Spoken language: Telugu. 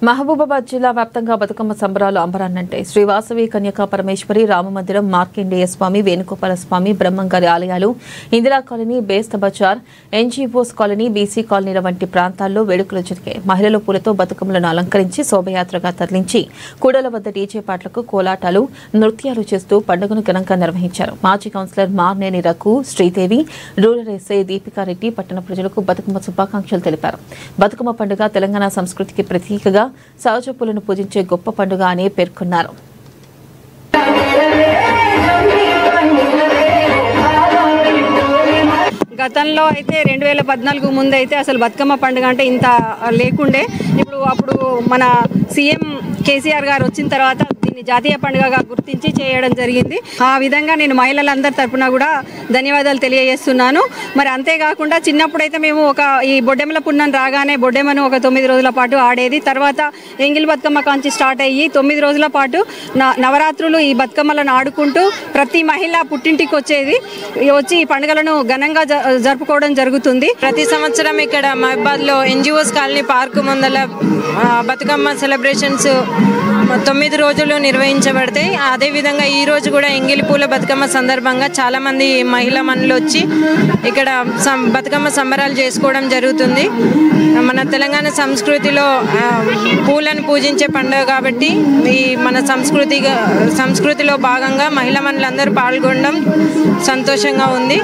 మహబూబాబాద్ జిల్లా వ్యాప్తంగా బతుకమ్మ సంబరాలు అంబరాన్నంటాయి. శ్రీ వాసవి కన్యకా పరమేశ్వరి రామమందిరం, మార్కండేయ స్వామి, వేణుగోపాల స్వామి, బ్రహ్మంగారి ఆలయాలు, Indira colony, Besta Bazar, NGOs colony, BC కాలనీల వంటి ప్రాంతాల్లో వేడుకలు జరిగాయి. మహిళలు పూలతో బతుకమ్మలను అలంకరించి శోభయాత్రగా తరలించి కూడల వద్ద డీజే పాటలకు, కోలాటాలు, నృత్యాలు చేస్తూ పండుగను ఘనంగా నిర్వహించారు. మాజీ councillor Marneni Raghu, Sridevi, rural SI Deepika Reddy పట్టణ ప్రజలకు బతుకమ్మ శుభాకాంక్షలు తెలిపారు. బతుకమ్మ పండుగ తెలంగాణ సంస్కృతికి ప్రతీకగా సహజ పూలను పూజించే గొప్ప పండుగ అని పేర్కొన్నారు. గతంలో అయితే 2014 ముందు అయితే అసలు బతుకమ్మ పండుగ అంటే ఇంత లేకుండే. అప్పుడు మన సీఎం కేసీఆర్ గారు వచ్చిన తర్వాత దీన్ని జాతీయ పండుగగా గుర్తించి చేయడం జరిగింది. ఆ విధంగా నేను మహిళలందరి తరపున కూడా ధన్యవాదాలు తెలియజేస్తున్నాను. మరి అంతేకాకుండా చిన్నప్పుడైతే మేము ఈ బొడ్డెమ్మల పున్నం రాగానే బొడ్డెమ్మను ఒక 9 రోజుల పాటు ఆడేది. తర్వాత ఎంగిల్ బతుకమ్మ కాంచి స్టార్ట్ అయ్యి 9 రోజుల పాటు నవరాత్రులు ఈ బతుకమ్మలను ఆడుకుంటూ ప్రతి మహిళ పుట్టింటికి వచ్చి ఈ పండుగలను ఘనంగా జరుపుకోవడం జరుగుతుంది. ప్రతి సంవత్సరం ఇక్కడ మహబాద్లో ఎన్జిఓస్ కాలనీ పార్కు ముందల బతుకమ్మ సెలబ్రేషన్స్ 9 రోజులు నిర్వహించబడతాయి. అదేవిధంగా ఈ రోజు కూడా ఎంగిలి పూల బతుకమ్మ సందర్భంగా చాలామంది మహిళా మనులు వచ్చి ఇక్కడ బతుకమ్మ సంబరాలు చేసుకోవడం జరుగుతుంది. మన తెలంగాణ సంస్కృతిలో పూలను పూజించే పండుగ కాబట్టి ఈ మన సంస్కృతిలో భాగంగా మహిళా మనులందరూ పాల్గొనడం సంతోషంగా ఉంది.